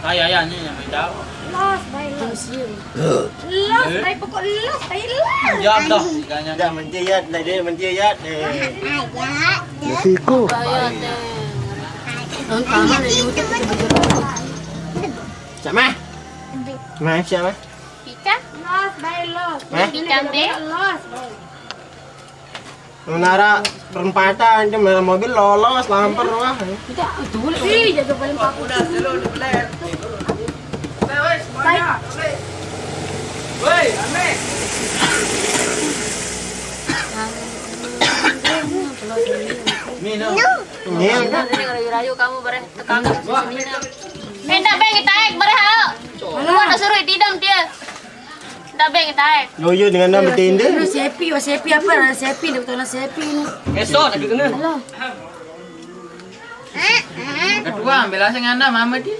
Kayaknya yang tahu. Los, baik los. Los, baik pokok los, baik los. Jawab dah ikannya. Dah menciat, dah dia menciat. Fiku. Siapa? Mah siapa? Pika? Los, baik los. Pika deh. Los, baik. Menara perempatan cuma mobil lolos lamper wah. Kita dulu. Ih, jaga paling paku. Udah, dulu dibeler. Baik. Woi, Ame. Minum. Ini Rayu kamu bareh tekan sini. Minta beng kita ek bareh hal. Lu ada suruh tidam dia. Minta beng kita ek. loyo dengan nama tenda. Lu sepi apa? Sepi, betul sepi ini. Esok nak kena. Ketua ambil asing anda mama dia.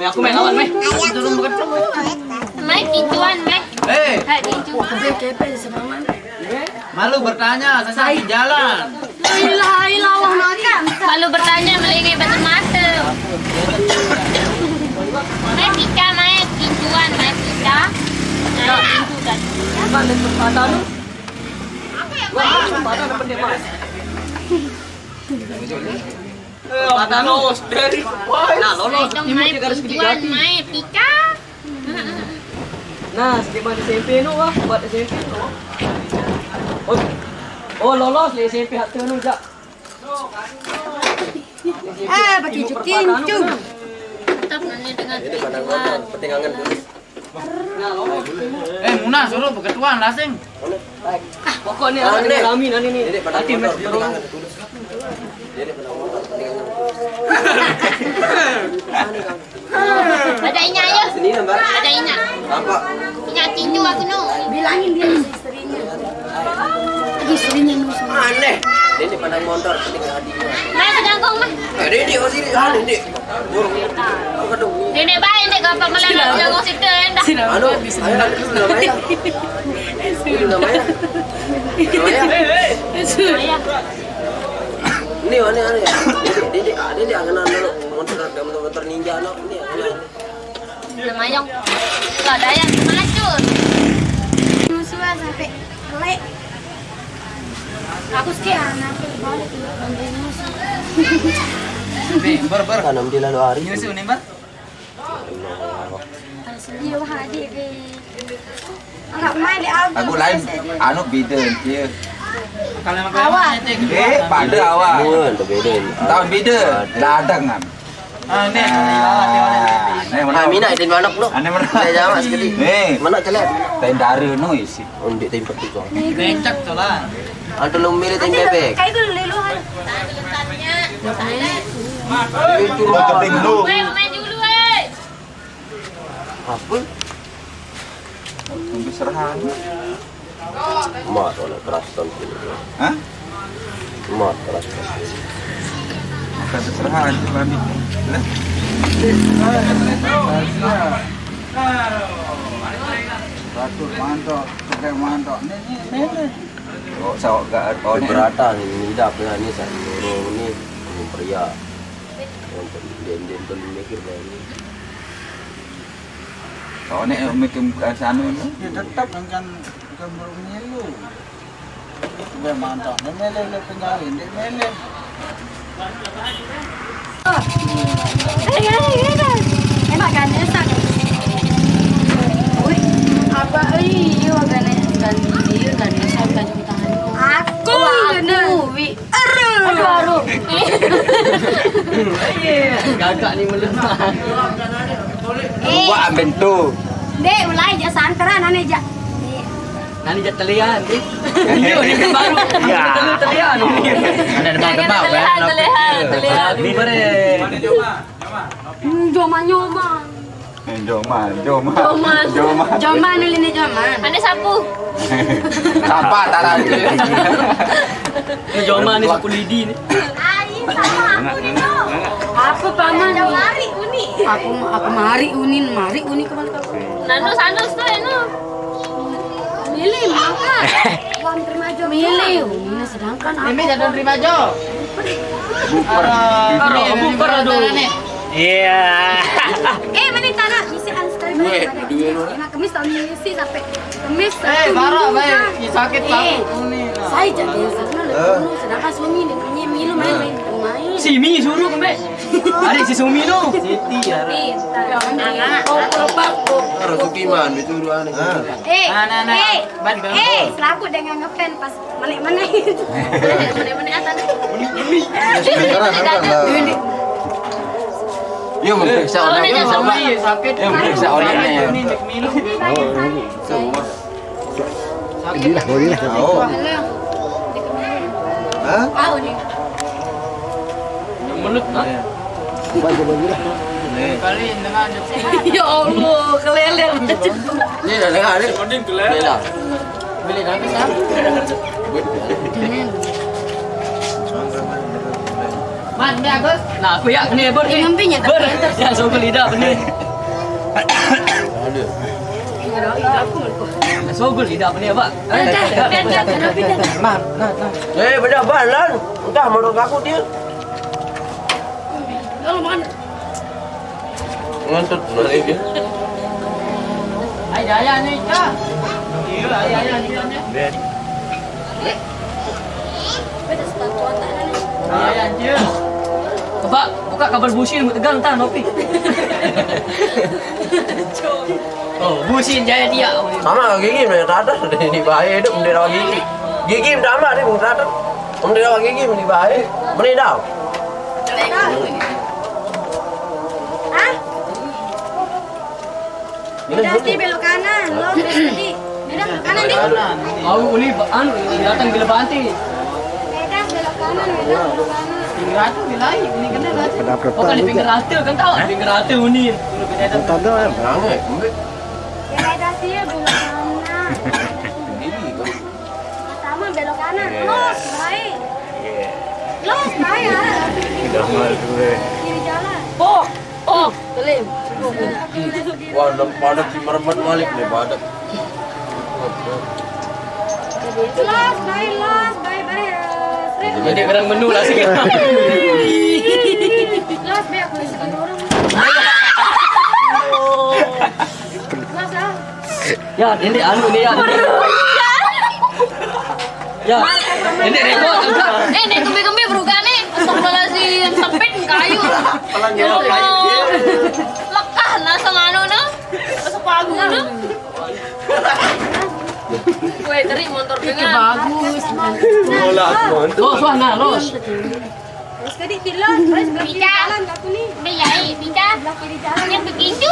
Aku main lawan meh. Turun bukan. Mai kincuan mai. Hai kincuan. Kepe sebangan. Malu bertanya, saya di jalan. Ilah wah makan. Malu bertanya melingi batu mata. Mai pika mai kincuan mai pika. Mai kincu kan. Balik tempatan lu. Wah, tempatan apa dia mas? Tempatan lolos dari. Nah, lolos. Mai kincuan mai pika. Nah, sedikit SMP nu wah, buat SMP nu. Oh, lolos le SMP hak tu nu jak. Bagi kincu. Tetap nanti dengan kincuan. Pertimbangan tulis. Muna suruh ketuaan lasing. Pokoknya ada kami nanti ni. Hati mes turun. Ada inya aja. Sini nampak. Ada inya. Apa? Inya kincu aku nu. Bilangin dia istrinya. Istrinya nusa. Aneh. Ini pandang motor penting hadi. Mai sedangkong mah. Ini oh sini ini. Burung. Aduh. Nenek baik nek gampang meleleh jangan situ endah. Anu, ayo dulu namanya. Dulu namanya. Ayah. Ini mana ya? Ini angan dulu motor ninja no. Ini angan. Lumayan. Enggak ada yang macur. Nusa sampai kelek. Aku sekian aku balik bantuin nusa. Ber. Kanam di lalu hari. Ini sih nimbar. Dia wah adik be. Enggak main di album. Aku lain anu beda dia. Kalau makan Pada awal. Mun beda. Tahun beda. Ladang kan. Nih, Nah, mina itu manok lu. Ane mana? Saya jawab sekali. Mana celat? Tendara no isi. Undik tempat tu kau. bencak tu lah. Antu lumir tem bebek. Kayak dulu lu kan. Itu rumah lu. Weh, main dulu weh. apa? Tunggu serahan. Mat oleh keras tu. Hah? Mat keras. Kata serahan tu kami. Lah. Batur mantap, pakai mantap. Ni. Oh, sawak gak ada. Keberatan ini dah apa ni saya dorong ni pria. Untuk dem tu mikir ni. Kau ni mikir sana tu. Ya tetap dengan gambarnya lu. Dia mantap. Dia mele penjalin, dia mele. Emak kan esak. Oi, apa iyo kan dia kan esak kan tangan. Aku wi. Aduh. Gagak ni melemah. Buat ambil tu. Dek, ulai je santaran ane je. Nani jat talian ni. Ni kan baru. Ya. Talian. Ada demam-demam kan. Terlihat. Ni bare. Joma. Joma ni joma. Ane sapu. Apa taran? Ni joma ni sapu lidi ni. Sama aku ni no. Apa paman? Mari uni. Aku mari uni kemana kau? Sanus tu anu. Milih maka. Wan terima jo milih. Ini sedangkan aku. Ini jangan terima jo. Buper. Buper aduh. Iya. Mana tanah isi sekali Weh, dua lu. Enak kemis tahun ini sih sampai kemis. Parah, baik. Sakit banget ini. Saya jadi sana dulu, sedangkan suami ini punya milu main. Si Mi suruh kembe. Ada si Sumi no. Siti ya. Harus tukiman itu duluan. Selaku dengan ngefan pas mana-mana. Mana-mana atas. Dia memeriksa Oh, ini orangnya. sama. Sakit. Dia memeriksa orangnya. Ini minum. Oh. Hah? Mulut nak. Kali dengan Ya Allah, keleleng. Ini dah dengar ni. Bela. beli nanti kan. Man, ni Agus. Nah, aku ya ni ber. Yang pinya tak Ber. Ya, so beli dah ni. Ada. So beli dah ni, Pak. Man, nah. Beda balan. Entah menurut aku dia. Kalau mana? Ngantut nanti dia. Ayah ni kah? Iya, ayah ni. Ayah dia. Pak, buka kabar busin tegang tak nopi. Oh, busin jaya dia. Sama gigi ni rata di bahaya itu mendera gigi. Gigi sama ni rata. Mendera gigi di bahaya. Menidau. Berarti belok kanan, lo tadi. Beda belok kanan nih. Aku uli anu datang bila banti. Beda belok kanan, beda belok kanan. Tinggal tu nilai ini kena lah. Oh, kan di pinggir rata kan tahu? Di pinggir rata uni. Jangan. Beda sih belok kanan. Pertama belok kanan, los baik. Los baik ya. Kiri jalan. Oh, Kelim. Wah, padat si merempat balik nih padat. Los baik baik. Jadi orang menu lah sikit. Los baik aku isi orang. Los lah. Ya, ini anu ni ya. Ya, ini rekod enggak? nih kembi-kembi beruga nih. Astagfirullahaladzim, sempit kayu. Ya Allah. Lekah langsung anu no. Masuk pagu no. Weh, teri motor dengan. Bagus. Los mana los? Terus tadi tilos, terus belah kiri jalan aku nih. Biyai, bisa. Belah kiri jalan. Yang begitu.